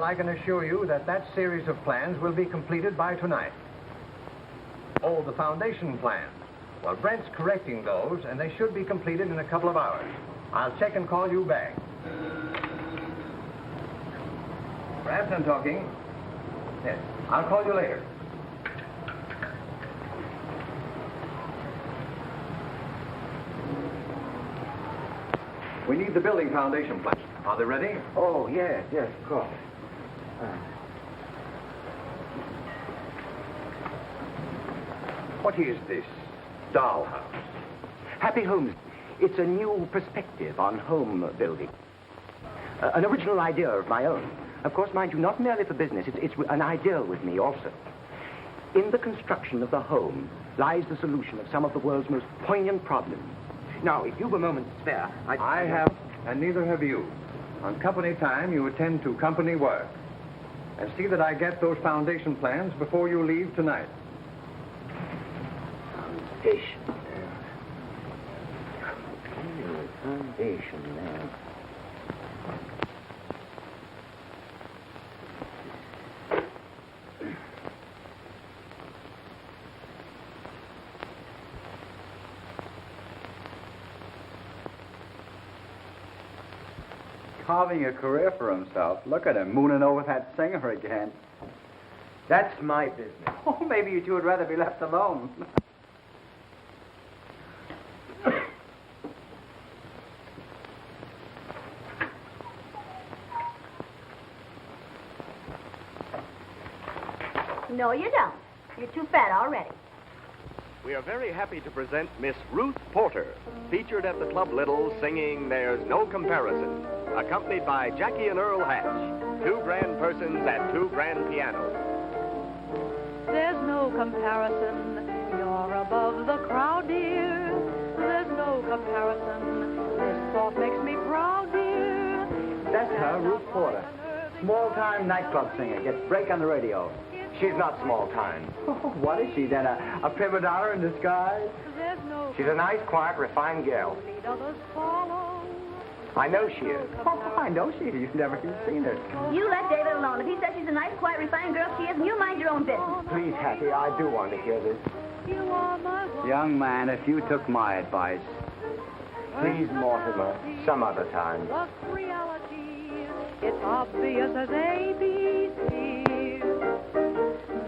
I can assure you that that series of plans will be completed by tonight. Oh, the foundation plans. Well, Brent's correcting those, and they should be completed in a couple of hours. I'll check and call you back. Perhaps I'm talking. Yes, I'll call you later. We need the building foundation plans. Are they ready? Oh, yes, of course. What is this dollhouse? Happy Homes. It's a new perspective on home building. An original idea of my own. Of course, mind you, not merely for business. It's an ideal with me also. In the construction of the home lies the solution of some of the world's most poignant problems. Now, if you've a moment to spare, I have, and neither have you. On company time, you attend to company work. And see that I get those foundation plans before you leave tonight. Foundation. Foundation now. Carving a career for himself. Look at him, mooning over that singer again. That's my business. Oh, maybe you two would rather be left alone. No, you don't. You're too fat already. We are very happy to present Miss Ruth Porter, featured at the Club Little singing There's No Comparison, accompanied by Jackie and Earl Hatch, two grand persons at two grand pianos. There's no comparison. You're above the crowd, dear. There's no comparison. This thought makes me proud, dear. That's her, Ruth Porter. Small-time nightclub singer. Gets break on the radio. She's not small time. What is she, then? A prima donna in disguise? There's no She's a nice, quiet, refined gal. lead others follow. I know she is. Oh, I know she is. You've never seen her. You let David alone. If he says she's a nice, quiet, refined girl, she is, and you mind your own business. Please, Hattie, I do want to hear this. You are my one. Young man, if you took my advice. Please, Mortimer, some other time. What's reality? It's obvious as ABC.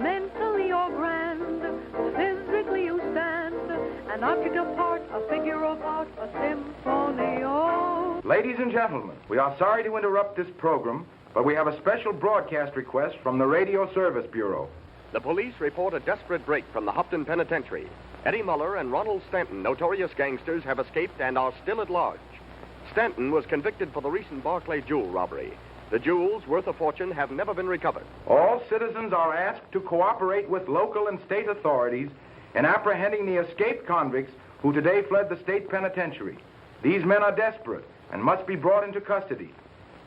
Mentally you're grand, physically you stand, an object apart, a figure about a symphony. Oh. Ladies and gentlemen, we are sorry to interrupt this program, but we have a special broadcast request from the Radio Service Bureau. The police report a desperate break from the Hopton Penitentiary. Eddie Muller and Ronald Stanton, notorious gangsters, have escaped and are still at large. Stanton was convicted for the recent Barclay jewel robbery. The jewels, worth a fortune, have never been recovered. All citizens are asked to cooperate with local and state authorities in apprehending the escaped convicts who today fled the state penitentiary. These men are desperate and must be brought into custody.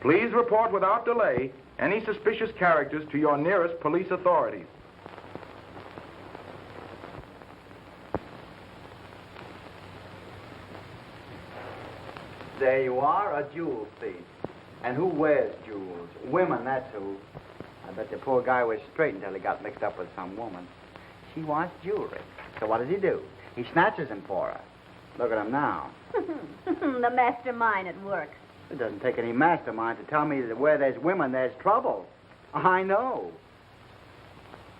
Please report without delay any suspicious characters to your nearest police authorities. There you are, a jewel thief. And who wears jewels? Women, that's who. I bet the poor guy was straight until he got mixed up with some woman. She wants jewelry. So what does he do? He snatches them for her. Look at him now. The mastermind at work. It doesn't take any mastermind to tell me that where there's women, there's trouble. I know.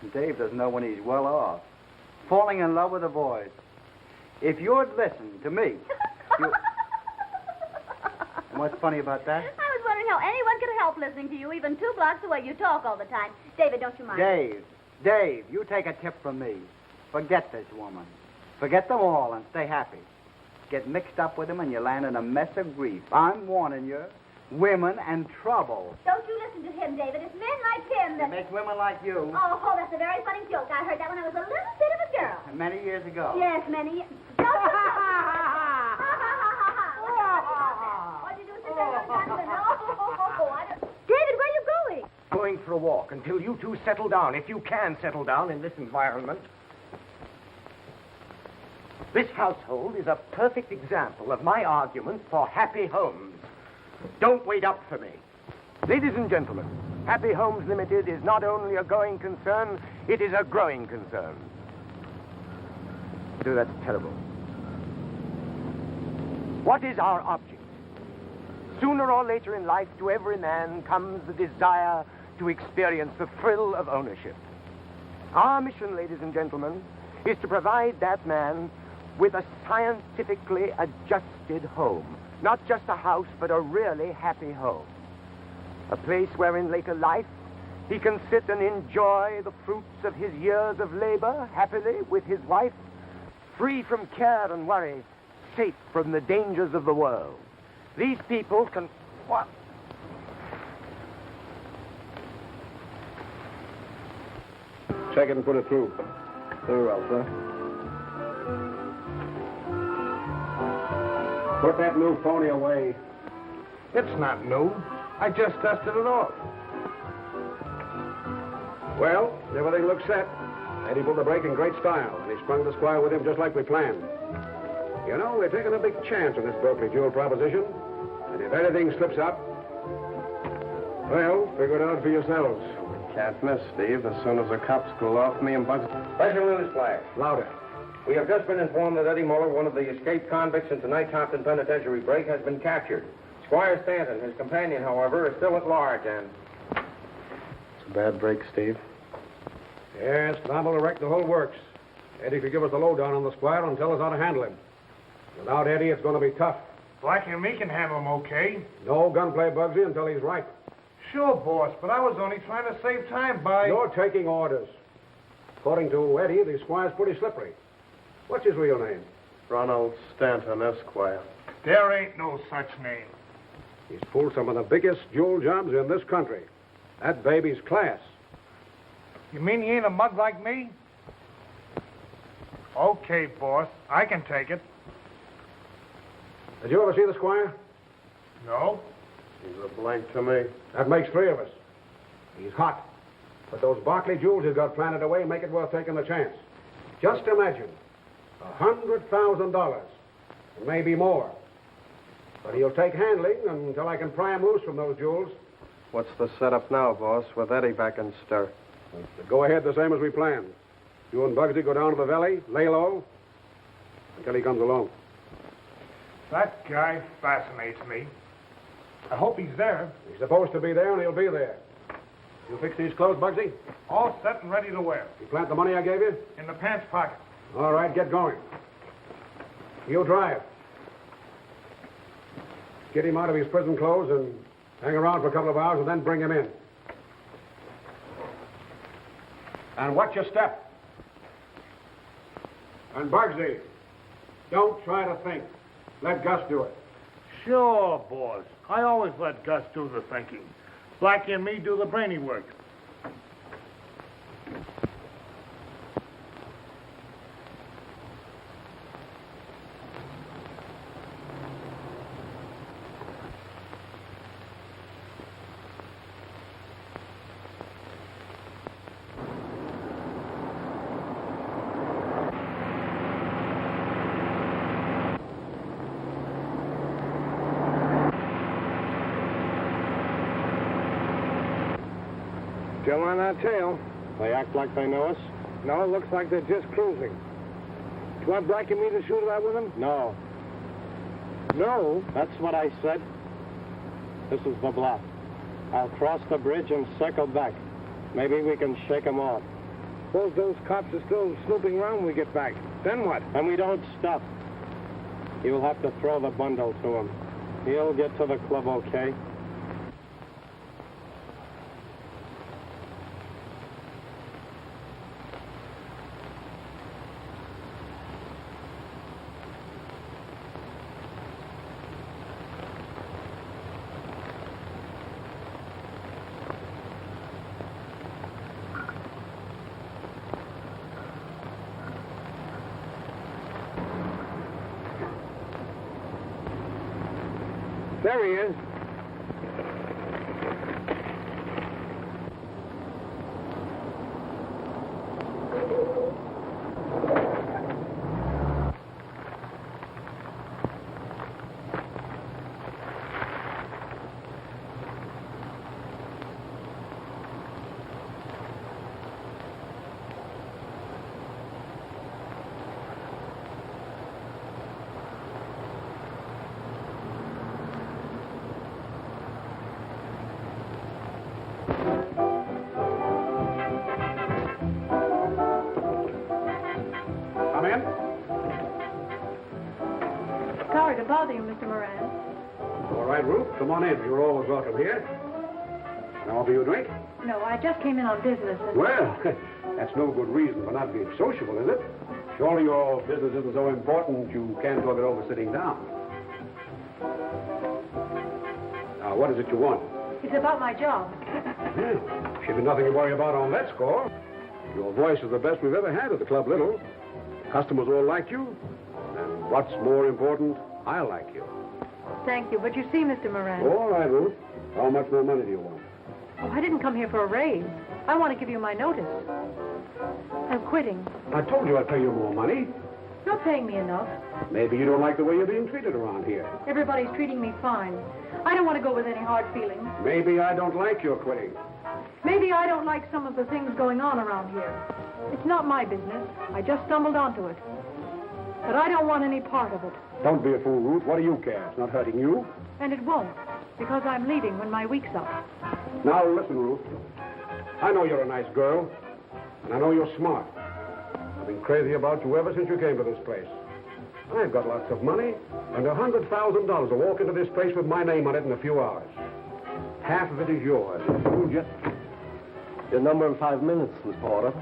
And Dave doesn't know when he's well off. Falling in love with a voice. If you'd listen to me, you... And what's funny about that? I was wondering how anyone could help listening to you, even 2 blocks away. You talk all the time. David, don't you mind? Dave, you take a tip from me. Forget this woman. Forget them all and stay happy. Get mixed up with them and you land in a mess of grief. I'm warning you. Women and trouble. Don't you listen to him, David. It's men like him that... It makes women like you. Oh, that's a very funny joke. I heard that when I was a little bit of a girl. Many years ago. Yes, many years. Don't you... What'd you do since I learned Johnson? David, where are you going? Going for a walk until you two settle down, if you can settle down in this environment. This household is a perfect example of my argument for happy homes. Don't wait up for me. Ladies and gentlemen, Happy Homes Limited is not only a going concern, it is a growing concern. Dude, that's terrible. What is our object? Sooner or later in life, to every man comes the desire to experience the thrill of ownership. Our mission, ladies and gentlemen, is to provide that man with a scientifically adjusted home. Not just a house, but a really happy home. A place where in later life he can sit and enjoy the fruits of his years of labor happily with his wife, free from care and worry, safe from the dangers of the world. These people can... What? Check it and put it through. Very well, sir. Put that new phony away. It's not new. I just dusted it off. Well, everything looks set. Eddie pulled the brake in great style, and he sprung the squire with him just like we planned. You know, we're taking a big chance on this Berkeley Jewel proposition. And if anything slips up, well, figure it out for yourselves. Can't miss, Steve. As soon as the cops cool off, me and Bugsy... Special news flash. Louder. We have just been informed that Eddie Muller, one of the escaped convicts in tonight's Hopton Penitentiary break, has been captured. Squire Stanton, his companion, however, is still at large, and... It's a bad break, Steve. Yes, liable to wreck the whole works. Eddie could give us the lowdown on the squire and tell us how to handle him. Without Eddie, it's going to be tough. Blackie and me can handle him okay. No gunplay, Bugsy, until he's right. Sure, boss, but I was only trying to save time by... You're taking orders. According to Eddie, the squire's pretty slippery. What's his real name? Ronald Stanton, Esquire. There ain't no such name. He's pulled some of the biggest jewel jobs in this country. That baby's class. You mean he ain't a mug like me? Okay, boss. I can take it. Did you ever see the squire? No? He's a blank to me. That makes three of us. He's hot. But those Berkeley jewels he's got planted away make it worth taking the chance. Just imagine. $100,000. Maybe more. But he'll take handling until I can pry him loose from those jewels. What's the setup now, boss, with Eddie back in stir? Go ahead the same as we planned. You and Bugsy go down to the valley, lay low, until he comes along. That guy fascinates me. I hope he's there. He's supposed to be there, and he'll be there. You fix these clothes, Bugsy? All set and ready to wear. You plant the money I gave you? In the pants pocket. All right, get going. You drive. Get him out of his prison clothes and hang around for a couple of hours and then bring him in. And watch your step. And Bugsy, don't try to think. Let Gus do it. Sure, boss. I always let Gus do the thinking. Blackie and me do the brainy work. Still on our tail. They act like they know us. No, it looks like they're just cruising. Do you want Blackie and me to shoot it out with them? No. No? That's what I said. This is the bluff. I'll cross the bridge and circle back. Maybe we can shake them off. Suppose those cops are still snooping around when we get back. Then what? And we don't stop. You'll have to throw the bundle to him. He'll get to the club okay. There he is. in. Sorry to bother you, Mr. Moran. All right, Ruth, come on in. You're always welcome here. Can I offer you a drink? No, I just came in on business. Well, that's no good reason for not being sociable, is it? Surely your business isn't so important you can't talk it over sitting down. Now, what is it you want? It's about my job. Well, should be nothing to worry about on that score. Your voice is the best we've ever had at the Club Little. Customers all like you. And what's more important, I like you. Thank you, but you see, Mr. Moran. All right, Ruth. How much more money do you want? Oh, I didn't come here for a raise. I want to give you my notice. I'm quitting. I told you I'd pay you more money. You're paying me enough. Maybe you don't like the way you're being treated around here. Everybody's treating me fine. I don't want to go with any hard feelings. Maybe I don't like your quitting. Maybe I don't like some of the things going on around here. It's not my business. I just stumbled onto it. But I don't want any part of it. Don't be a fool, Ruth. What do you care? It's not hurting you. And it won't, because I'm leaving when my week's up. Now, listen, Ruth. I know you're a nice girl, and I know you're smart. I've been crazy about you ever since you came to this place. I've got lots of money, and $100,000 will walk into this place with my name on it in a few hours. Half of it is yours. Fooled you. Your number in 5 minutes, Miss Porter.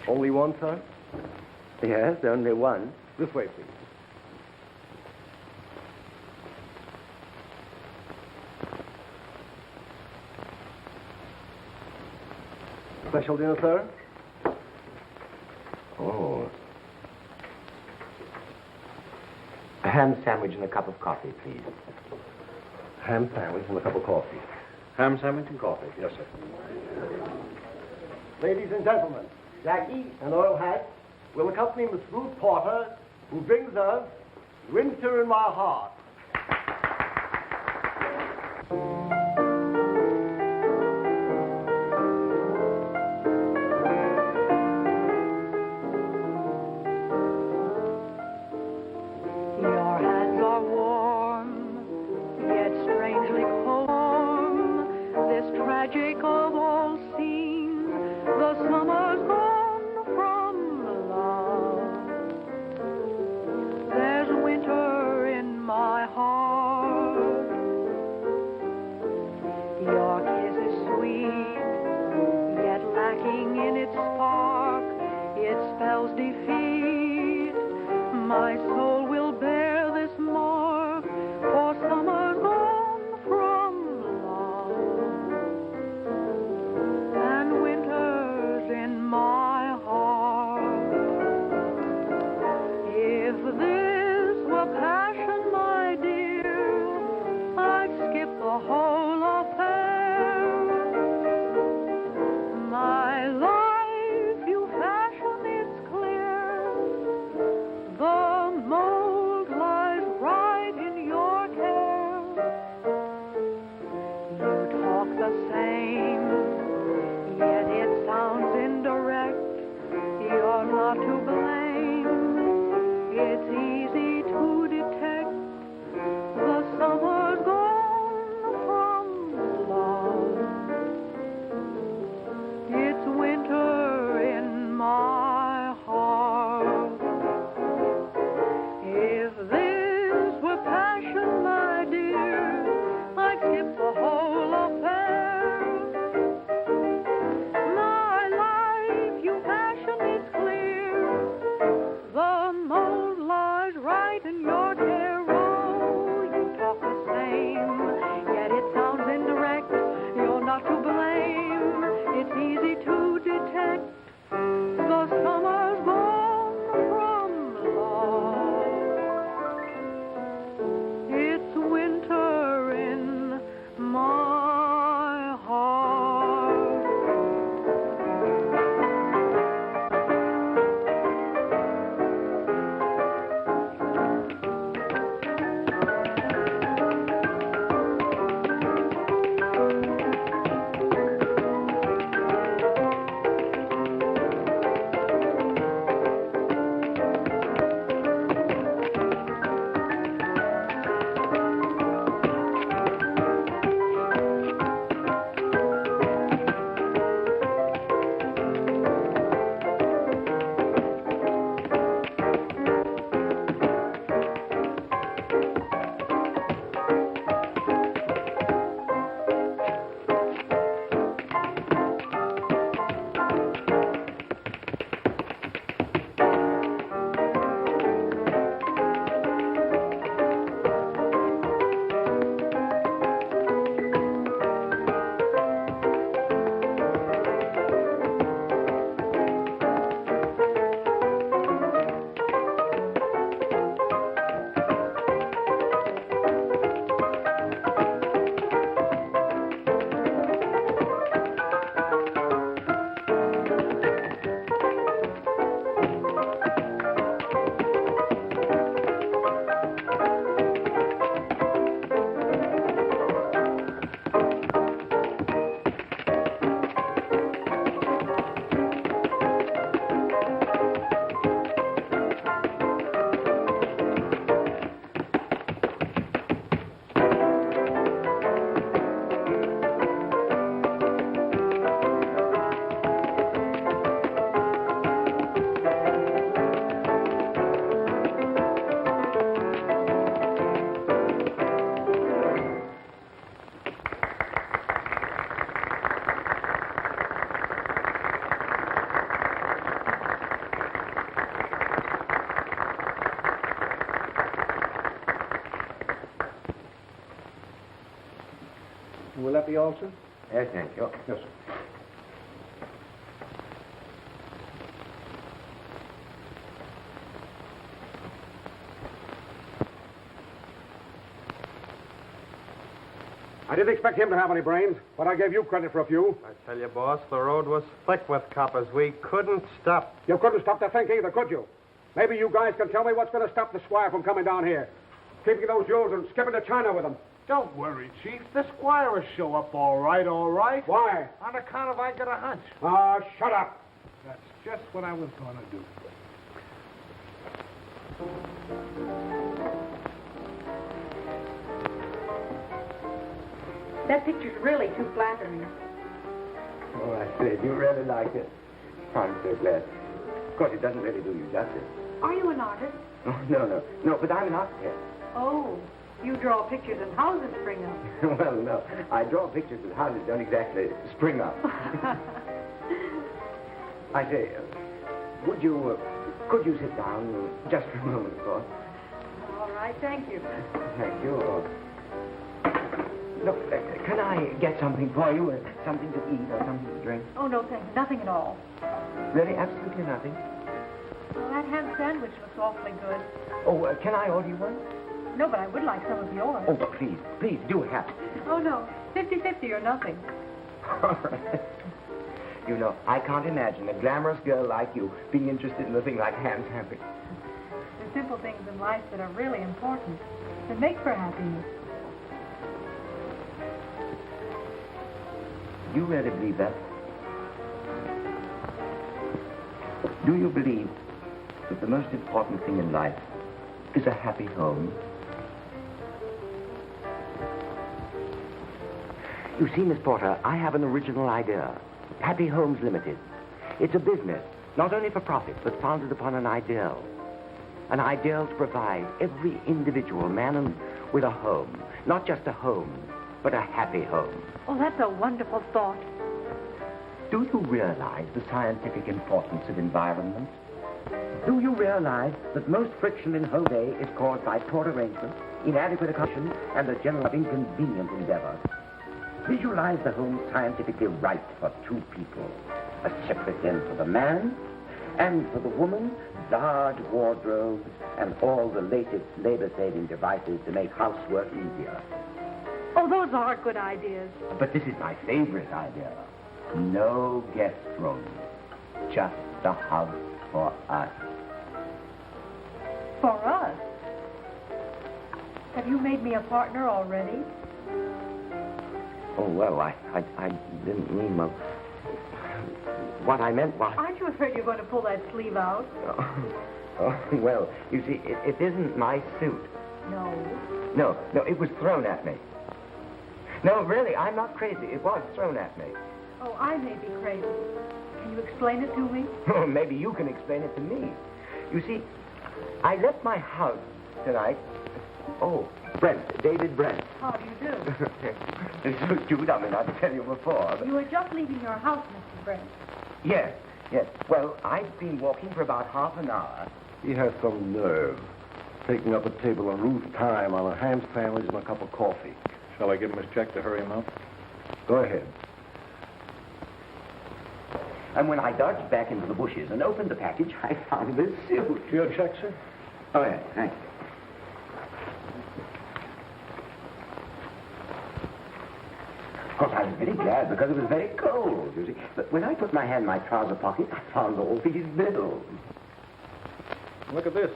Only one, sir? Yes, only one. This way, please. Special dinner, sir? Oh. A ham sandwich and a cup of coffee, please. Ham sandwich and a cup of coffee. Ham sandwich and coffee, yes, sir. Ladies and gentlemen, Jackie and Oil Hat will accompany Miss Ruth Porter, who brings us Winter in My Heart. Your hands are warm, yet strangely cold. This tragic of all scenes, the summer's gone from love. There's winter in my heart. Your kiss is sweet, yet lacking in its spark. It spells defeat. My soul will bear this mark, for summer's gone from love, and winter's in my heart. If this were passion, my dear, I'd skip the whole affair. My life you fashion, it's clear. The mold lies right in your care. You talk the same, yet it sounds indirect. You're not to blame. It's easy to detect. The summer's gone from love. It's winter in my heart. If this were passion, my dear, I'd skip the whole affair. copy also? Yes, thank you. Yes, sir. I didn't expect him to have any brains, but I gave you credit for a few. I tell you, boss, the road was thick with coppers. We couldn't stop. You couldn't stop to think either, could you? Maybe you guys can tell me what's going to stop the squire from coming down here. Keeping those jewels and skipping to China with them. Don't worry, Chief. The squire will show up all right, all right. Why? On account of I got a hunch. Ah, shut up. That's just what I was going to do. That picture's really too flattering. Oh, I said, you really like it? I'm so glad. Of course, it doesn't really do you justice. Are you an artist? Oh, no, but I'm an architect. Oh, you draw pictures and houses spring up. Well, no, I draw pictures that houses don't exactly spring up. I say, could you sit down just for a moment, of course? All right, thank you. Thank you. Look, can I get something for you? Something to eat or something to drink? Oh, no, thank you. Nothing at all. Really, absolutely nothing? Well, that ham sandwich looks awfully good. Oh, can I order you one? No, but I would like some of yours. Oh, please, do have it. Oh, no. 50-50 or nothing. All right. You know, I can't imagine a glamorous girl like you being interested in a thing like ham sandwich. The simple things in life that are really important, that make for happiness. Do you really believe that? Do you believe that the most important thing in life is a happy home? You see, Miss Porter, I have an original idea. Happy Homes Limited. It's a business, not only for profit, but founded upon an ideal. An ideal to provide every individual, man and with a home. Not just a home, but a happy home. Oh, that's a wonderful thought. Do you realize the scientific importance of environment? Do you realize that most friction in home day is caused by poor arrangement, inadequate accommodation, and the general inconvenient endeavor? Visualize the home scientifically right for two people. A separate den for the man, and for the woman, large wardrobes and all the latest labor-saving devices to make housework easier. Oh, those are good ideas. But this is my favorite idea. No guest rooms. Just the house for us. For us? Have you made me a partner already? Oh, well, I didn't mean, well, what I meant was... Aren't you afraid you're going to pull that sleeve out? Oh, well, you see, it isn't my suit. No. No, it was thrown at me. No, really, I'm not crazy. It was thrown at me. Oh, I may be crazy. Can you explain it to me? Oh, maybe you can explain it to me. You see, I left my house tonight. Oh, David Brent. How do you do? It's so stupid, I mean, not to tell you before. But... You were just leaving your house, Mr. Brent. Yes. Well, I've been walking for about half an hour. He has some nerve. Taking up a table on roof time on a ham sandwich and a cup of coffee. Shall I give him his check to hurry him up? Go ahead. And when I dodged back into the bushes and opened the package, I found this suit. Your check, sir? Oh, yes, thanks. Of course, I was very glad because it was very cold, you see. But when I put my hand in my trouser pocket, I found all these bills. Look at this.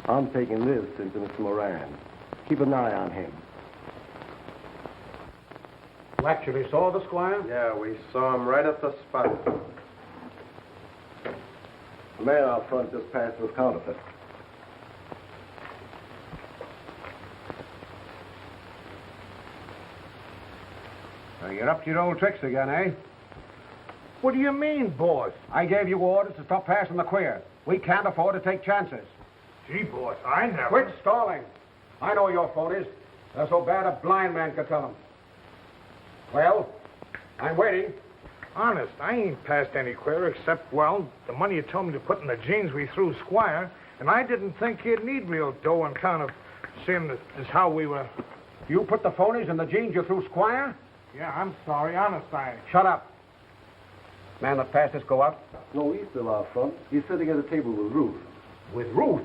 I'm taking this into Mr. Moran. Keep an eye on him. You actually saw the squire? Yeah, we saw him right at the spot. The man out front just passed with counterfeit. So you're up to your old tricks again, eh? What do you mean, boss? I gave you orders to stop passing the queer. We can't afford to take chances. Gee, boss, I never... Quit stalling. I know your phonies. They're so bad a blind man could tell them. Well, I'm waiting. Honest, I ain't passed any queer except, well, the money you told me to put in the jeans we threw Squire, and I didn't think he'd need real dough on account of Sim, this is how we were... You put the phonies in the jeans you threw Squire? Yeah, I'm sorry. Honest, I... Shut up. Man that passed us go up? No, he's still out front. He's sitting at a table with Ruth. With Ruth?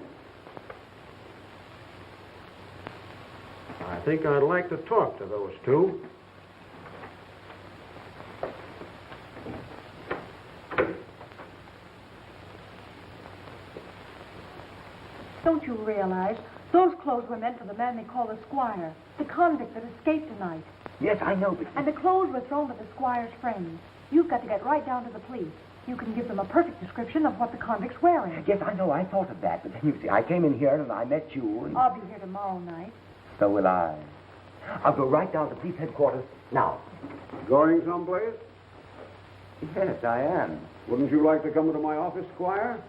I think I'd like to talk to those two. Don't you realize those clothes were meant for the man they call the Squire, the convict that escaped tonight? Yes, I know, but... And the clothes were thrown to the Squire's friends. You've got to get right down to the police. You can give them a perfect description of what the convict's wearing. Yes, I know. I thought of that. But then, you see, I came in here and I met you and... I'll be here tomorrow night. So will I. I'll go right down to police headquarters now. Going someplace? Yes, I am. Wouldn't you like to come into my office, Squire?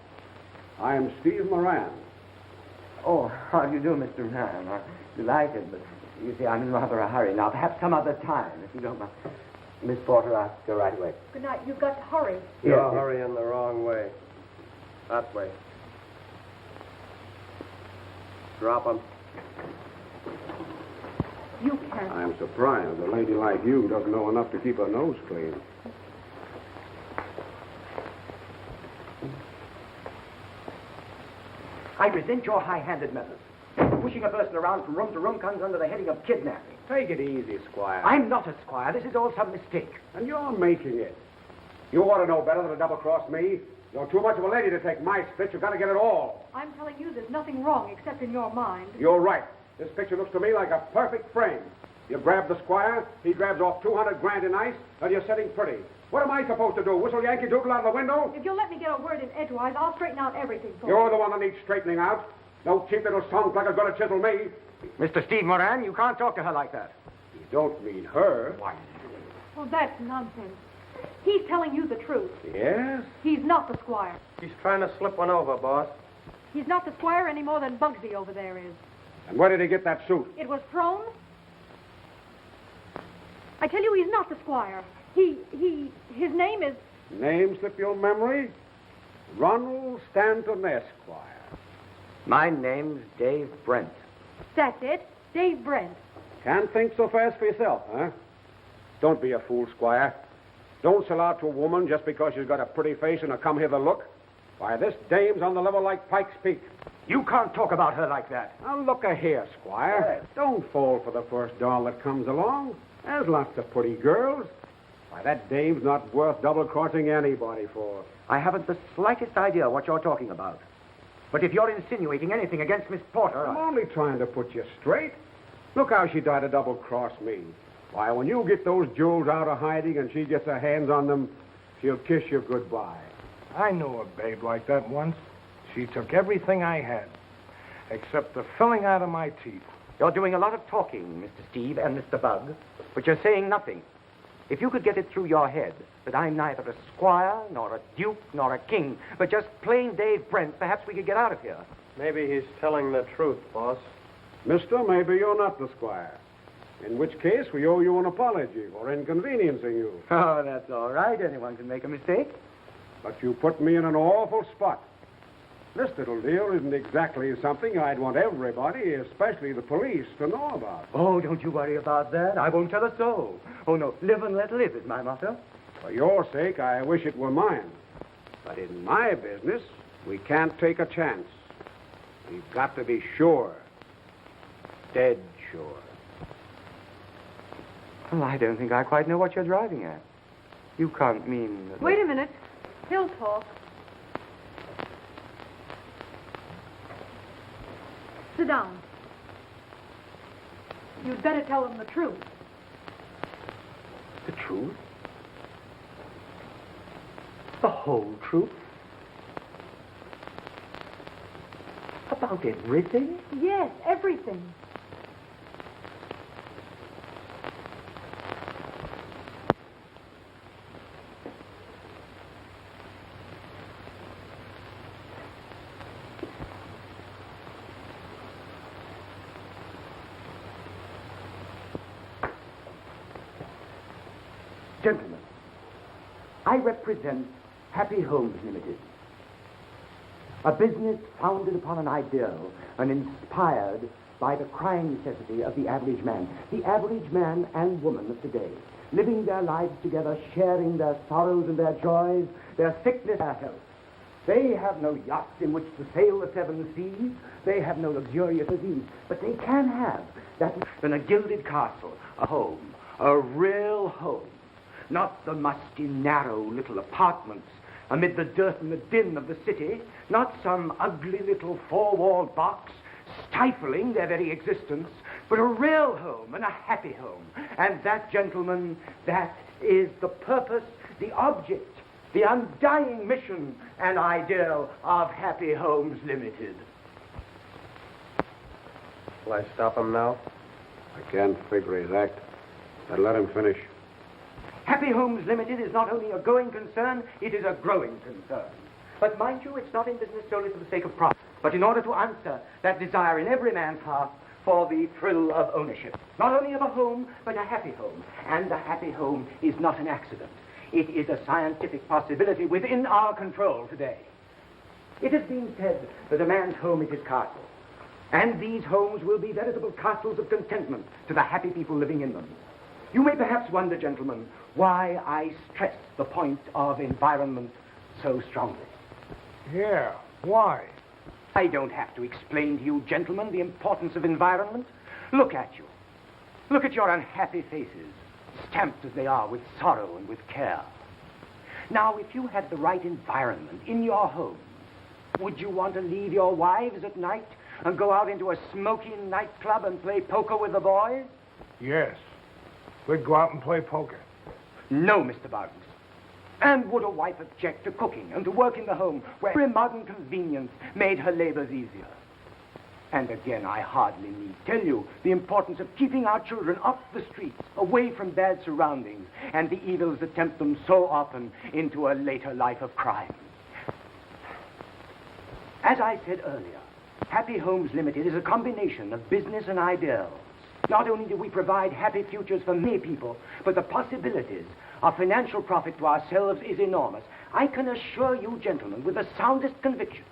I am Steve Moran. Oh, how do you do, Mr. Ryan? I'm delighted, but you see, I'm in rather a hurry now. Perhaps some other time, if you don't mind. Miss Porter, I'll go right away. Good night. You've got to hurry. You're hurrying the wrong way. That way. Drop him. You can't. I'm surprised a lady like you doesn't know enough to keep her nose clean. I resent your high-handed methods. Pushing a person around from room to room comes under the heading of kidnapping. Take it easy, Squire. I'm not a squire. This is all some mistake. And you're making it. You ought to know better than to double-cross me. You're too much of a lady to take my spit. You've got to get it all. I'm telling you there's nothing wrong except in your mind. You're right. This picture looks to me like a perfect frame. You grab the Squire, he grabs off 200 grand in ice, and you're sitting pretty. What am I supposed to do? Whistle Yankee Doodle out of the window? If you'll let me get a word in edgewise, I'll straighten out everything for You're you. the one that needs straightening out. No cheap little song plugger's going to chisel me. Mr. Steve Moran, you can't talk to her like that. You don't mean her. Why? Oh, that's nonsense. He's telling you the truth. Yes? He's not the Squire. He's trying to slip one over, boss. He's not the Squire any more than Bugsy over there is. And where did he get that suit? It was thrown. I tell you, he's not the Squire. His name is... Name slip your memory? Ronald Stanton Esquire. My name's Dave Brent. That's it. Dave Brent. Can't think so fast for yourself, huh? Don't be a fool, Squire. Don't sell out to a woman just because she's got a pretty face and a come-hither look. Why, this dame's on the level like Pike's Peak. You can't talk about her like that. Now, look here, Squire. Don't fall for the first doll that comes along. There's lots of pretty girls. Why, that dame's not worth double-crossing anybody for. I haven't the slightest idea what you're talking about. But if you're insinuating anything against Miss Porter... I'm only trying to put you straight. Look how she tried to double-cross me. Why, when you get those jewels out of hiding and she gets her hands on them, she'll kiss you goodbye. I knew a babe like that once. She took everything I had, except the filling out of my teeth. You're doing a lot of talking, Mr. Steve and Mr. Bug, but you're saying nothing. If you could get it through your head that I'm neither a squire, nor a duke, nor a king, but just plain Dave Brent, perhaps we could get out of here. Maybe he's telling the truth, boss. Mister, maybe you're not the Squire. In which case, we owe you an apology for inconveniencing you. Oh, that's all right. Anyone can make a mistake. But you put me in an awful spot. This little deal isn't exactly something I'd want everybody, especially the police, to know about. Oh, don't you worry about that. I won't tell a soul. Oh, no, live and let live is my motto. For your sake, I wish it were mine. But in my business, we can't take a chance. We've got to be sure. Dead sure. Well, I don't think I quite know what you're driving at. You can't mean that... Wait a minute. He'll talk. Sit down. You'd better tell them the truth. The truth? The whole truth? About everything? Yes, everything. Gentlemen, I represent Happy Homes Limited, a business founded upon an ideal and inspired by the crying necessity of the average man and woman of today, living their lives together, sharing their sorrows and their joys, their sickness, their health. They have no yachts in which to sail the seven seas. They have no luxurious disease, but they can have that in a gilded castle, a home, a real home, not the musty, narrow little apartments amid the dirt and the din of the city, not some ugly little four-walled box stifling their very existence, but a real home and a happy home. And that, gentlemen, that is the purpose, the object, the undying mission and ideal of Happy Homes Limited. Will I stop him now? I can't figure his act. But let him finish. Happy Homes Limited is not only a going concern, it is a growing concern. But mind you, it's not in business solely for the sake of profit, but in order to answer that desire in every man's heart for the thrill of ownership. Not only of a home, but a happy home. And a happy home is not an accident. It is a scientific possibility within our control today. It has been said that a man's home is his castle. And these homes will be veritable castles of contentment to the happy people living in them. You may perhaps wonder, gentlemen, why I stress the point of environment so strongly. Yeah, why? I don't have to explain to you, gentlemen, the importance of environment. Look at you. Look at your unhappy faces, stamped as they are with sorrow and with care. Now, if you had the right environment in your homes, would you want to leave your wives at night and go out into a smoky nightclub and play poker with the boys? Yes. We'd go out and play poker. No, Mr. Bugs. And would a wife object to cooking and to work in the home where every modern convenience made her labors easier? And again, I hardly need tell you the importance of keeping our children off the streets, away from bad surroundings, and the evils that tempt them so often into a later life of crime. As I said earlier, Happy Homes Limited is a combination of business and ideals. Not only do we provide happy futures for many people, but the possibilities of financial profit to ourselves is enormous. I can assure you, gentlemen, with the soundest conviction,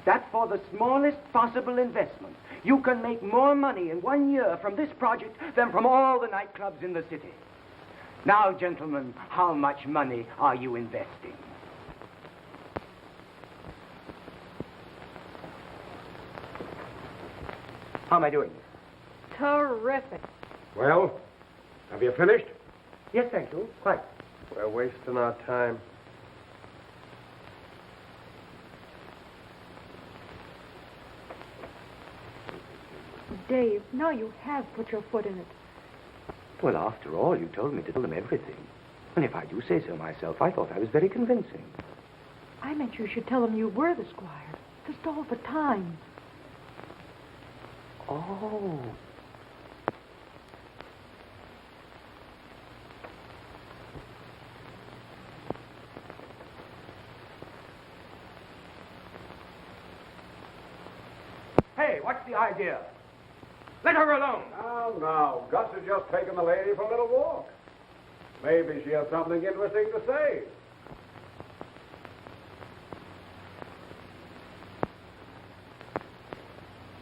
that for the smallest possible investment, you can make more money in 1 year from this project than from all the nightclubs in the city. Now, gentlemen, how much money are you investing? How am I doing? Terrific. Well, have you finished? Yes, thank you. Quite. We're wasting our time. Dave, now you have put your foot in it. Well, after all, you told me to tell them everything. And if I do say so myself, I thought I was very convincing. I meant you should tell them you were the squire, to stall for time. Oh. Hey, what's the idea? Let her alone. No. Gus has just taken the lady for a little walk. Maybe she has something interesting to say.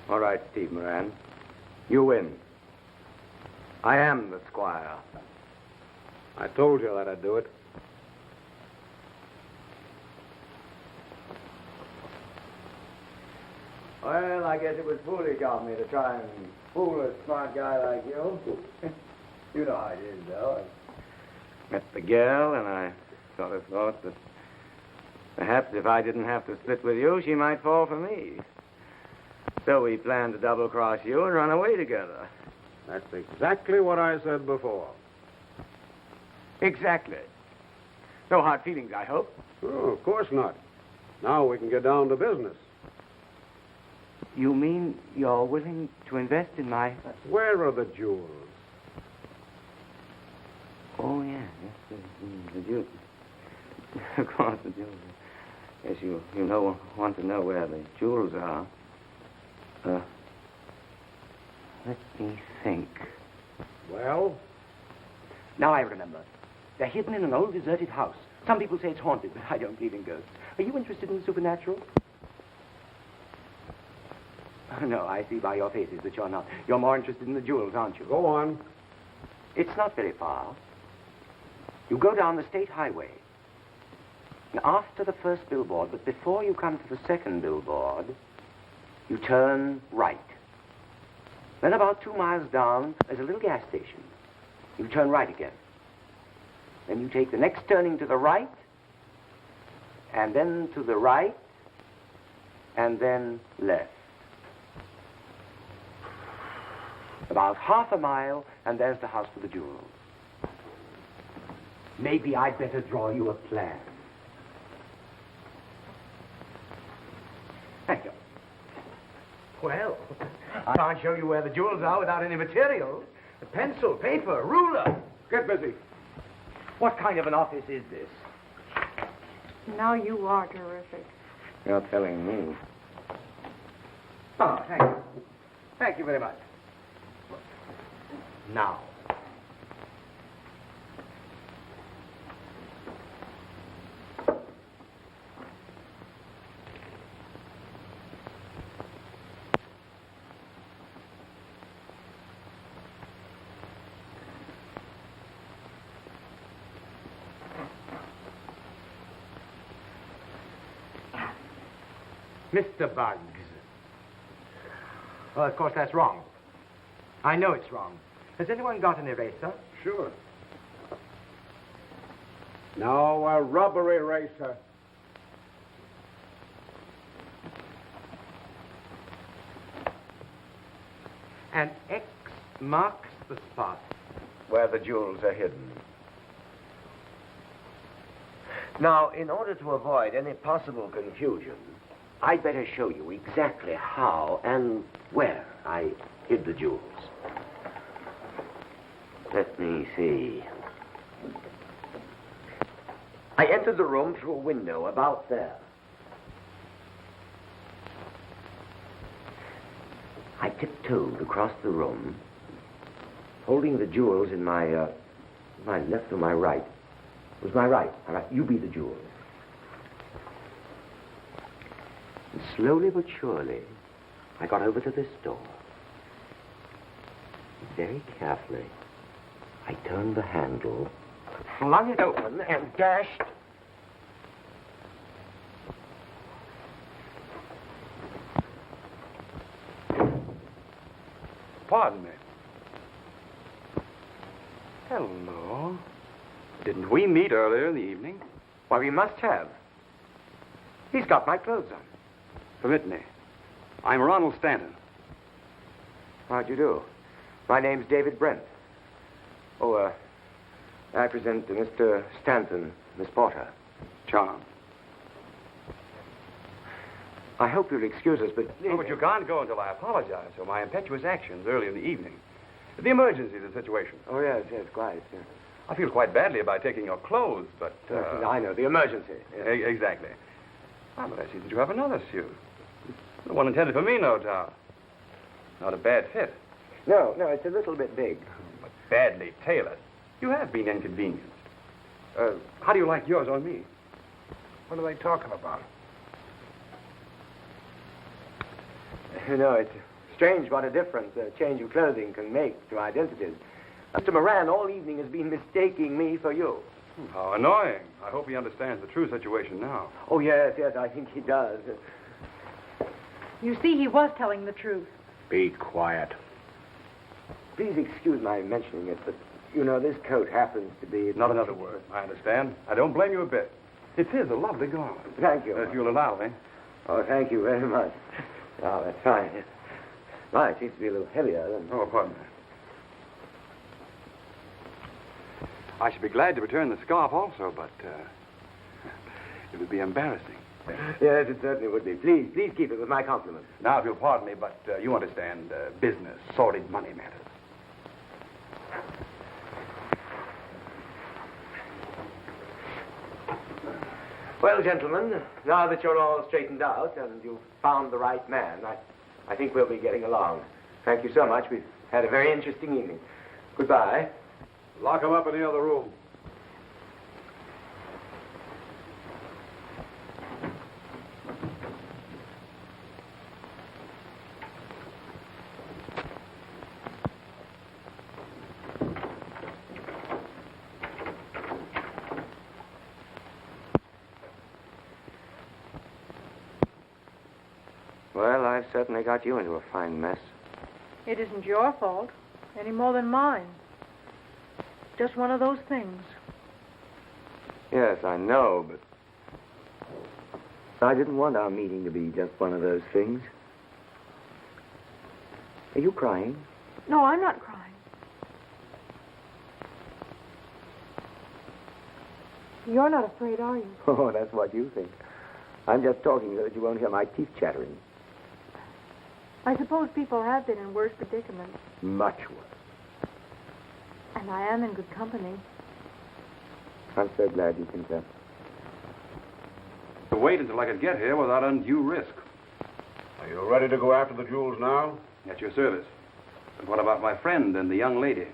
All right, Steve Moran. You win. I am the squire. I told you that I'd do it. Well, I guess it was foolish of me to try and fool a smart guy like you. You know how it is, though. I met the girl, and I sort of thought that perhaps if I didn't have to split with you, she might fall for me. So we planned to double-cross you and run away together. That's exactly what I said before. Exactly. No hard feelings, I hope. Oh, of course not. Now we can get down to business. You mean you're willing to invest in my... Where are the jewels? Oh, yeah. Yes, the jewels. Of course, the jewels. Yes, you want to know where the jewels are. Let me think. Well? Now I remember. They're hidden in an old deserted house. Some people say it's haunted, but I don't believe in ghosts. Are you interested in the supernatural? No, I see by your faces that you're not. You're more interested in the jewels, aren't you? Go on. It's not very far. You go down the state highway. And after the first billboard, but before you come to the second billboard, you turn right. Then about 2 miles down, there's a little gas station. You turn right again. Then you take the next turning to the right, and then to the right, and then left. About half a mile, and there's the house for the jewels. Maybe I'd better draw you a plan. Thank you. Well, I can't show you where the jewels are without any materials. A pencil, paper, ruler. Get busy. What kind of an office is this? Now you are terrific. You're telling me. Oh, thank you. Thank you very much. Now. Mr. Buggs. Well, of course, that's wrong. I know it's wrong. Has anyone got an eraser? Sure. Now, a rubber eraser. An X marks the spot. Where the jewels are hidden. Now, in order to avoid any possible Confusion. I'd better show you exactly how and where I hid the jewels. Let me see. I entered the room through a window about there. I tiptoed across the room, holding the jewels in my left or my right. It was my right. All right, you be the jewels. And slowly but surely, I got over to this door. Very carefully, I turned the handle, flung it open, and dashed. Pardon me. Hello. Didn't we meet earlier in the evening? Why, we must have. He's got my clothes on. Permit me. I'm Ronald Stanton. How'd you do? My name's David Brent. Oh, I present Mr. Stanton, Miss Porter. Charmed. I hope you'll excuse us, but... Oh, but you can't go until I apologize for my impetuous actions early in the evening. The emergency of the situation. Oh, yes, quite. Yeah. I feel quite badly about taking your clothes, but... I know, the emergency. Yeah. Exactly. Ah, but I see that you have another suit. The one intended for me, no doubt. Not a bad fit. No, it's a little bit big. But badly tailored. You have been inconvenienced. How do you like yours on me? What are they talking about? You know, it's strange what a difference a change of clothing can make to identities. Mr. Moran all evening has been mistaking me for you. How annoying. I hope he understands the true situation now. Oh, yes, I think he does. You see, he was telling the truth. Be quiet. Please excuse my mentioning it, but, you know, this coat happens to be... Not another word. I understand. I don't blame you a bit. It is a lovely garment. Thank you. If you'll allow me. Oh, thank you very much. Oh, that's fine. Well, it seems to be a little heavier than... Oh, pardon me. I should be glad to return the scarf also, but it would be embarrassing. Yes, it certainly would be. Please keep it with my compliments. Now, if you'll pardon me, but you understand business, sordid money matters. Well, gentlemen, now that you're all straightened out and you've found the right man, I think we'll be getting along. Thank you so much. We've had a very interesting evening. Goodbye. Lock him up in the other room. I certainly got you into a fine mess. It isn't your fault, any more than mine. Just one of those things. Yes, I know, but I didn't want our meeting to be just one of those things. Are you crying? No, I'm not crying. You're not afraid, are you? Oh, that's what you think. I'm just talking so that you won't hear my teeth chattering. I suppose people have been in worse predicaments. Much worse. And I am in good company. I'm so glad you think that. To wait until I could get here without undue risk. Are you ready to go after the jewels now? At your service. But what about my friend and the young lady?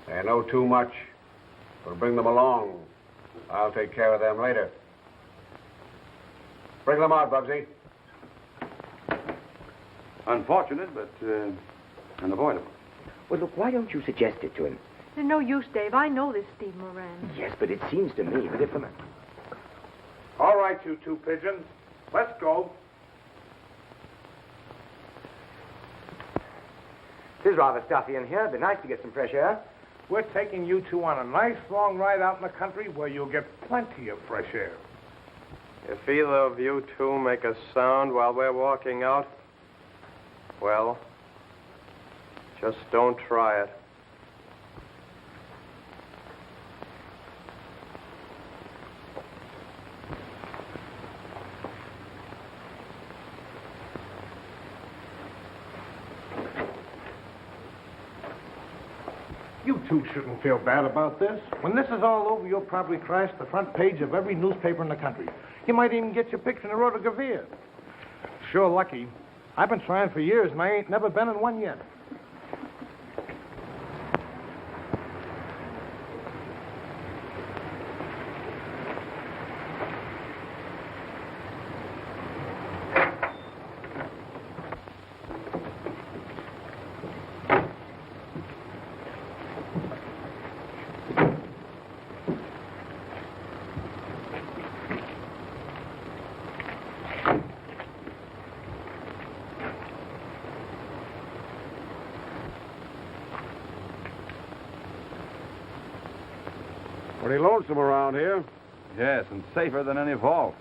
They know too much. We'll bring them along. I'll take care of them later. Bring them out, Bugsy. Unfortunate, but unavoidable. Well, look, why don't you suggest it to him? There's no use, Dave. I know this Steve Moran. Yes, but it seems to me that if a... All right, you two pigeons. Let's go. It is rather stuffy in here. It'd be nice to get some fresh air. We're taking you two on a nice long ride out in the country where you'll get plenty of fresh air. If either of you two make a sound while we're walking out, well, just don't try it. You two shouldn't feel bad about this. When this is all over, you'll probably crash the front page of every newspaper in the country. You might even get your picture in the Rotogravure. Sure lucky. I've been trying for years, and I ain't never been in one yet. Pretty lonesome around here. Yes, and safer than any vault.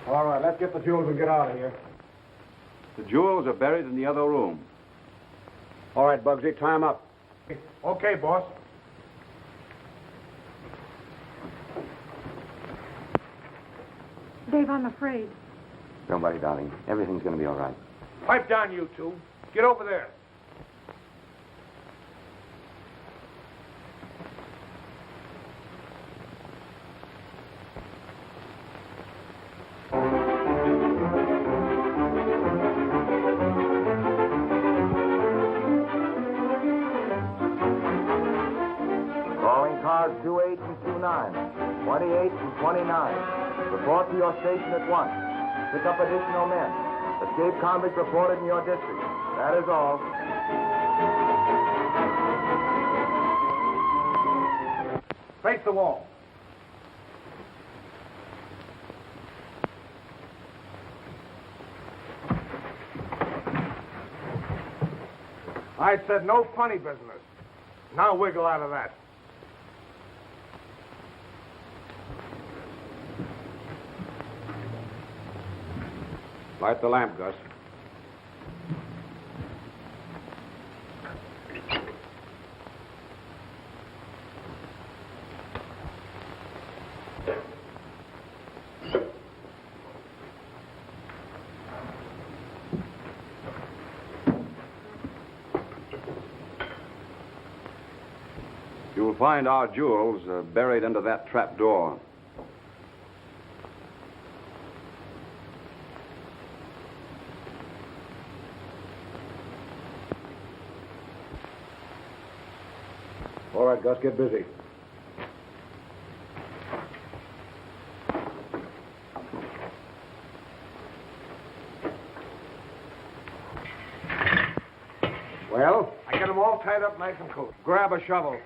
All right, let's get the jewels and get out of here. The jewels are buried in the other room. All right, Bugsy, tie 'em up. Okay, boss. Dave, I'm afraid. Don't worry, darling. Everything's going to be all right. Pipe down, you two. Get over there. Calling cars 28 and 29, 28 and 29. Report to your station at once. Pick up additional men. Escape convict reported in your district. That is all. Face the wall. I said no funny business. Now wiggle out of that. Light the lamp, Gus. You'll find our jewels buried under that trap door. All right, Gus, get busy. Well? I get them all tied up nice and cool. Grab a shovel.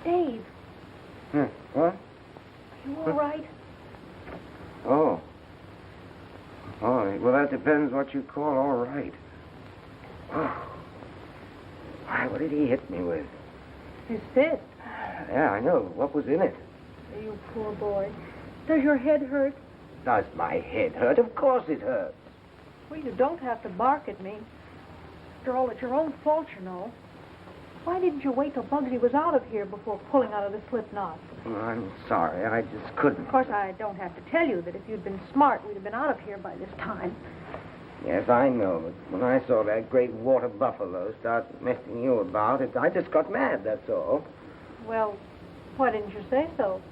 Dave, What? are you all right? Oh. Oh, well, that depends what you call all right. Oh. Why, what did he hit me with? His fist. Yeah, I know. What was in it? You poor boy. Does your head hurt? Does my head hurt? Of course it hurts. Well, you don't have to bark at me. After all, it's your own fault, you know. Why didn't you wait till Bugsy was out of here before pulling out of the slip knot? Oh, I'm sorry. I just couldn't. Of course, I don't have to tell you that if you'd been smart, we'd have been out of here by this time. Yes, I know, but when I saw that great water buffalo start messing you about, I just got mad, that's all. Well, why didn't you say so?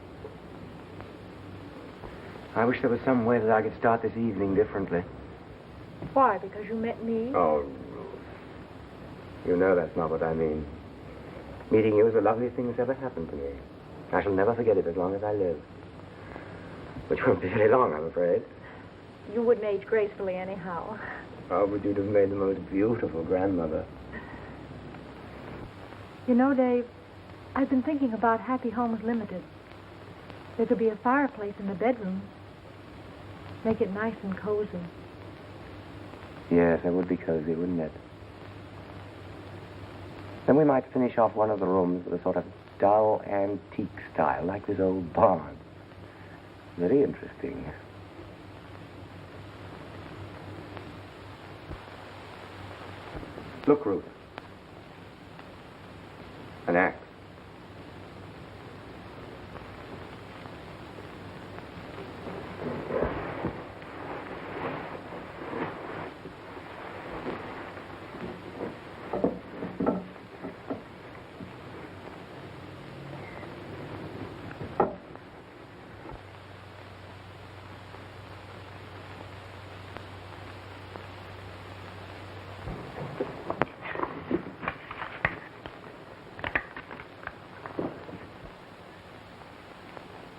I wish there was some way that I could start this evening differently. Why? Because you met me? Oh, Ruth. You know that's not what I mean. Meeting you is the loveliest thing that's ever happened to me. I shall never forget it as long as I live. Which won't be very long, I'm afraid. You wouldn't age gracefully anyhow. Oh, but you'd have made the most beautiful grandmother. You know, Dave, I've been thinking about Happy Homes Limited. There could be a fireplace in the bedroom. Make it nice and cozy. Yes, it would be cozy, wouldn't it? Then we might finish off one of the rooms with a sort of dull antique style, like this old barn. Very interesting. Look, Ruth. An axe.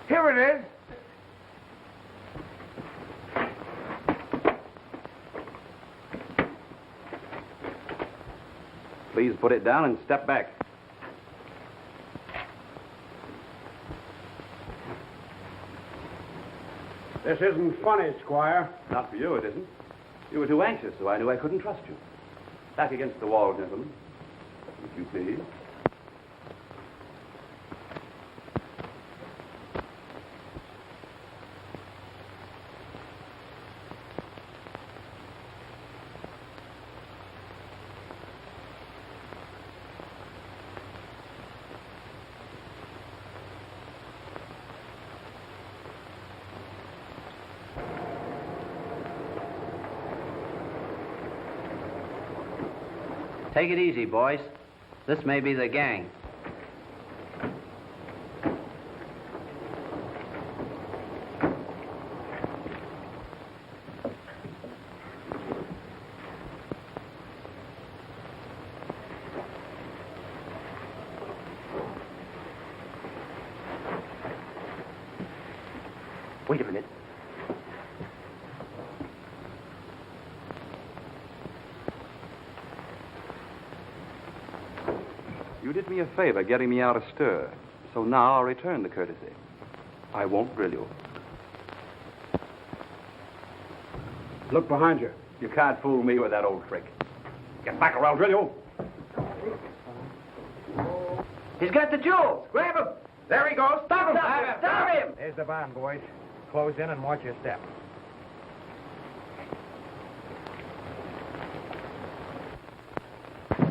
Here it is. Please put it down and step back. This isn't funny, Squire. Not for you, it isn't. You were too anxious, so I knew I couldn't trust you. Back against the wall, gentlemen. If you please. Take it easy, boys. This may be the gang. Wait a minute. You did me a favor getting me out of stir, so now I'll return the courtesy. I won't drill you. Look behind you. You can't fool me with that old trick. Get back or I'll drill you. He's got the jewels. Grab him. There he goes. Stop him. Stop him. There's the barn, boys. Close in and watch your step.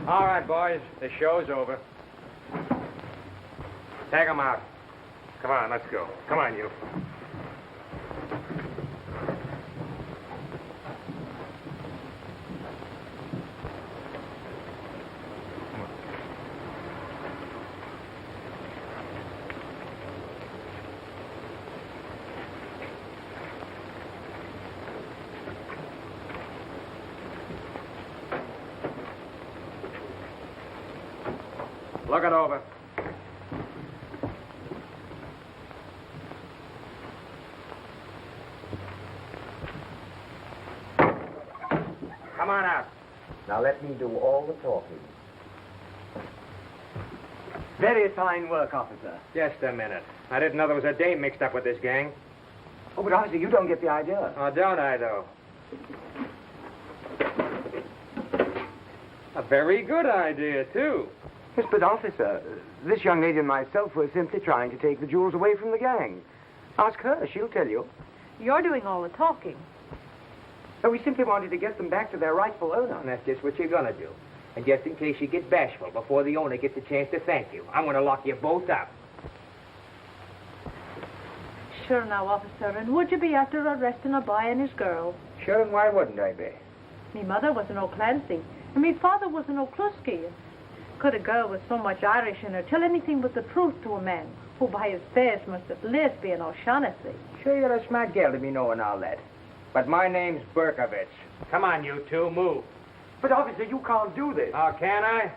All right, boys. The show's over. Take them out. Come on, let's go. Come on, you. Look it over. Come on out. Now let me do all the talking. Very fine work, officer. Just a minute. I didn't know there was a dame mixed up with this gang. Oh, but officer, you don't get the idea. Oh, don't I, though? A very good idea, too. Yes, but officer, this young lady and myself were simply trying to take the jewels away from the gang. Ask her, she'll tell you. You're doing all the talking. So we simply wanted to get them back to their rightful owner. And that's just what you're gonna do. And just in case you get bashful before the owner gets a chance to thank you, I'm gonna lock you both up. Sure now, officer, and would you be after arresting a boy and his girl? Sure, and why wouldn't I be? Me mother was an O'Clancy, and me father was an O'Clusky. Could a girl with so much Irish in her tell anything but the truth to a man who by his face must at least be an O'Shaughnessy? Sure, you're a smart gal to be knowing all that. But my name's Berkovich. Come on, you two, move. But officer, you can't do this. Oh, can I?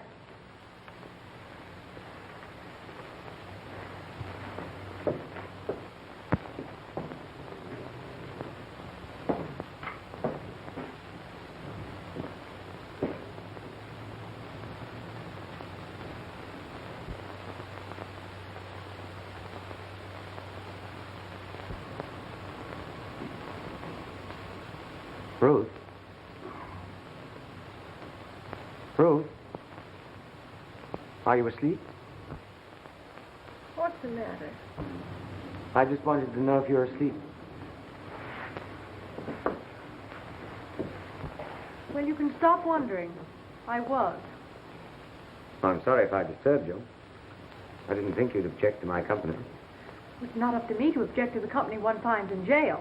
Ruth? Ruth? Are you asleep? What's the matter? I just wanted to know if you're asleep. Well, you can stop wondering. I was. I'm sorry if I disturbed you. I didn't think you'd object to my company. It's not up to me to object to the company one finds in jail.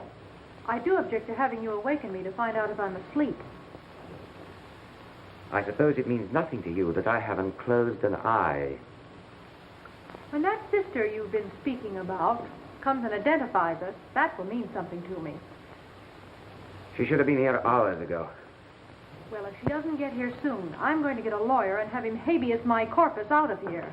I do object to having you awaken me to find out if I'm asleep. I suppose it means nothing to you that I haven't closed an eye. When that sister you've been speaking about comes and identifies us, that will mean something to me. She should have been here hours ago. Well, if she doesn't get here soon, I'm going to get a lawyer and have him habeas my corpus out of here.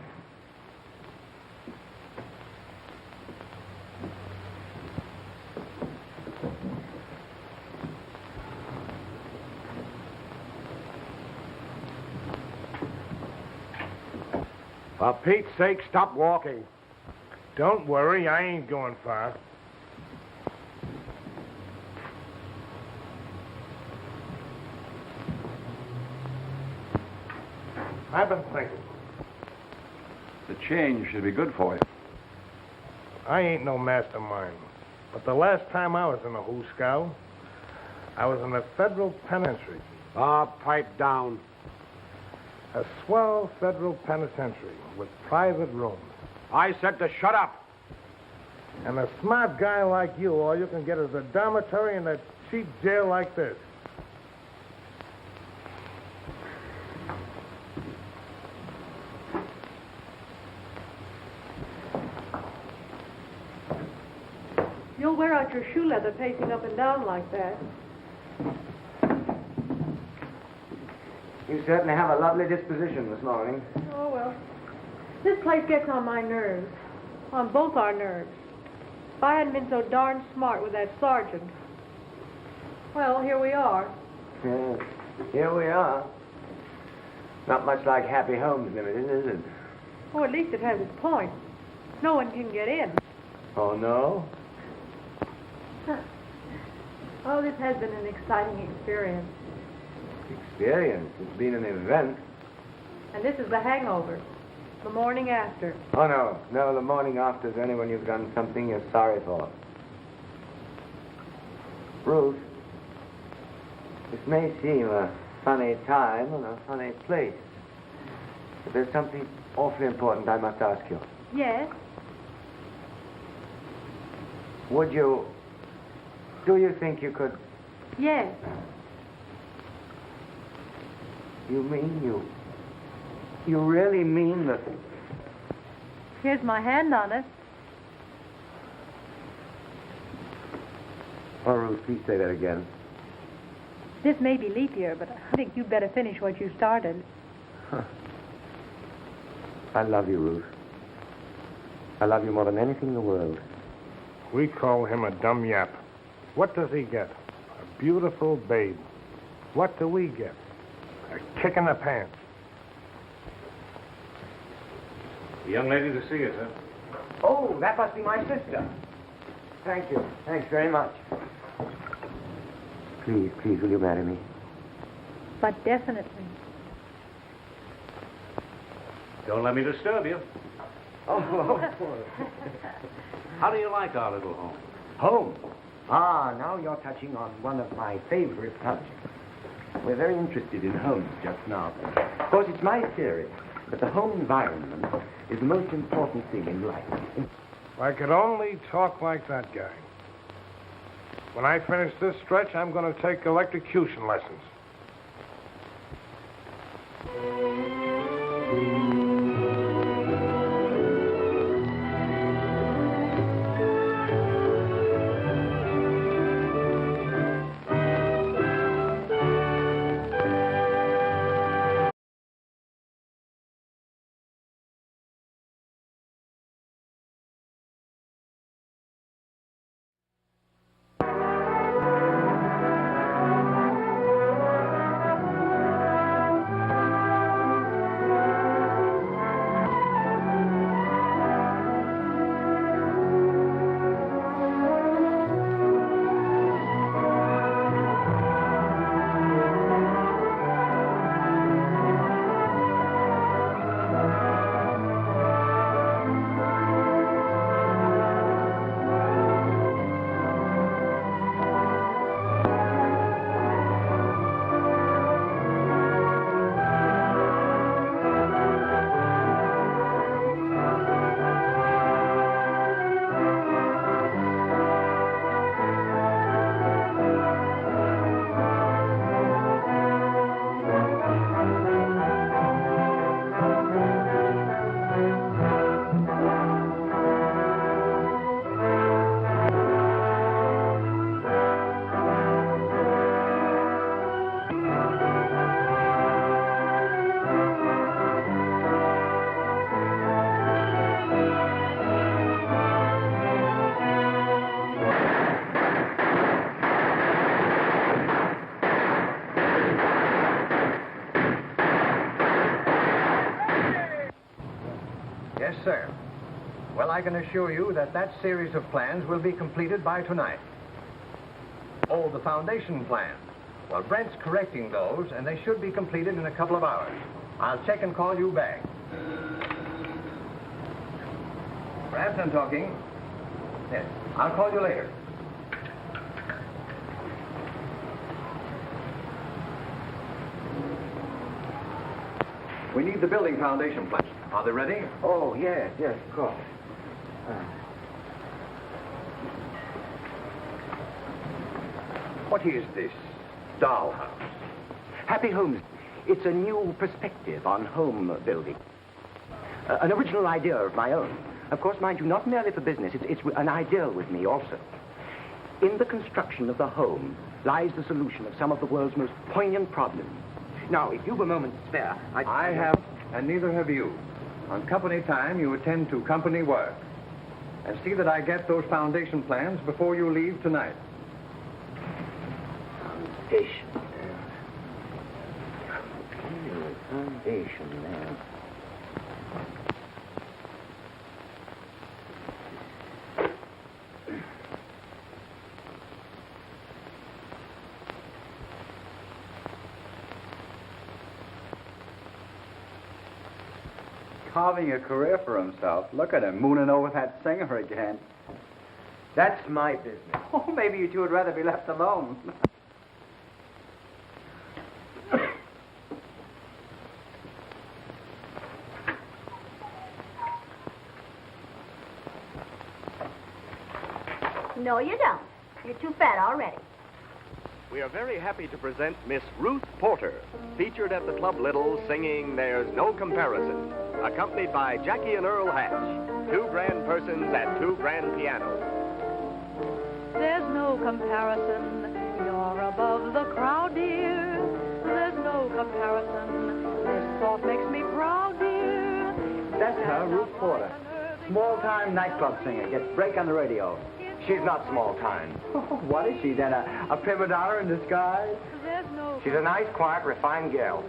For Pete's sake, stop walking. Don't worry, I ain't going far. I've been thinking. The change should be good for you. I ain't no mastermind. But the last time I was in a Hooskow, I was in a federal penitentiary. Ah, pipe down. A swell federal penitentiary with private rooms. I said to shut up. And a smart guy like you, all you can get is a dormitory in a cheap jail like this. You'll wear out your shoe leather pacing up and down like that. You certainly have a lovely disposition this morning. Oh, well. This place gets on my nerves. On both our nerves. If I hadn't been so darn smart with that sergeant. Well, here we are. Yes, here we are. Not much like Happy Homes Limited, is it? Oh, at least it has its point. No one can get in. Oh, no? Oh, this has been an exciting experience. Experience. It's been an event. And this is the hangover. The morning after. Oh, no. No, the morning after is only when you've done something you're sorry for. Ruth, this may seem a funny time and a funny place, but there's something awfully important I must ask you. Yes? Do you think you could... Yes. You mean you really mean that... Here's my hand on it. Oh, Ruth, please say that again. This may be leap year, but I think you'd better finish what you started. Huh. I love you, Ruth. I love you more than anything in the world. We call him a dumb yap. What does he get? A beautiful babe. What do we get? A kick in the pants. The young lady to see you, sir. Oh, that must be my sister. Thank you. Thanks very much. Please, will you marry me? But definitely. Don't let me disturb you. Oh. How do you like our little home? Home? Ah, now you're touching on one of my favorite subjects. We're very interested in homes just now. Of course, it's my theory that the home environment is the most important thing in life. If I could only talk like that guy. When I finish this stretch, I'm going to take electrocution lessons. Yes, sir. Well, I can assure you that that series of plans will be completed by tonight. Oh, the foundation plans. Well, Brent's correcting those, and they should be completed in a couple of hours. I'll check and call you back. Perhaps I'm talking. Yes, I'll call you later. We need the building foundation plans. Are they ready? Oh, yes, of course. What is this dollhouse? Happy Homes. It's a new perspective on home building. An original idea of my own. Of course, mind you, not merely for business. It's an ideal with me also. In the construction of the home lies the solution of some of the world's most poignant problems. Now, if you've a moment to spare, I have, and neither have you. On company time, you attend to company work. And see that I get those foundation plans before you leave tonight. Foundation there. Foundation there. Carving a career for himself. Look at him, mooning over that singer again. That's my business. Oh, maybe you two would rather be left alone. No, you don't. You're too fat already. We are very happy to present Miss Ruth Porter, featured at the Club Little singing There's No Comparison, accompanied by Jackie and Earl Hatch, two grand persons at two grand pianos. There's no comparison. You're above the crowd, dear. There's no comparison. This thought makes me proud, dear. That's her, Ruth Porter. Small-time nightclub singer. Gets break on the radio. She's not small time. What is she, then? A prima donna in disguise? She's a nice, quiet, refined gal.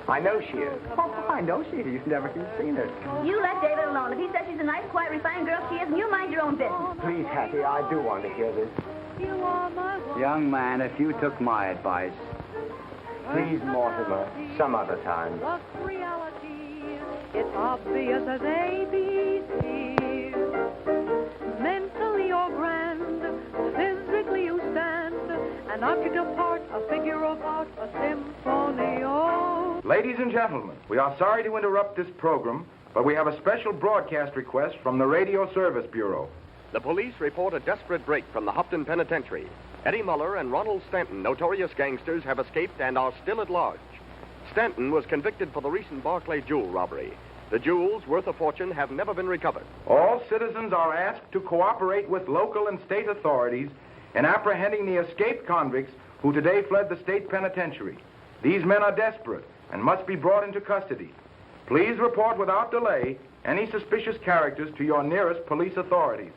I know she is. Oh, I know she is. You've never seen her. You let David alone. If he says she's a nice, quiet, refined girl, she is, and you mind your own business. Please, Hattie, I do want to hear this. Young man, if you took my advice. Please, Mortimer, some other time. It's obvious as ABC. Mentally you're grand, physically you stand, an object apart, a figure about, a symphony. Oh. Ladies and gentlemen, we are sorry to interrupt this program, but we have a special broadcast request from the Radio Service Bureau. The police report a desperate break from the Hopton Penitentiary. Eddie Muller and Ronald Stanton, notorious gangsters, have escaped and are still at large. Stanton was convicted for the recent Barclay jewel robbery. The jewels, worth a fortune, have never been recovered. All citizens are asked to cooperate with local and state authorities in apprehending the escaped convicts who today fled the state penitentiary. These men are desperate and must be brought into custody. Please report without delay any suspicious characters to your nearest police authorities.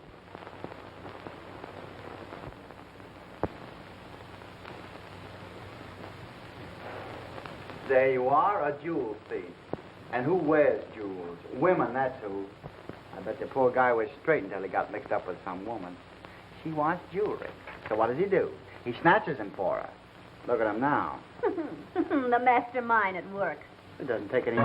There you are, a jewel thief. And who wears jewels? Women, that's who. I bet the poor guy was straight until he got mixed up with some woman. She wants jewelry. So what does he do? He snatches them for her. Look at him now. The mastermind at work. It doesn't take any...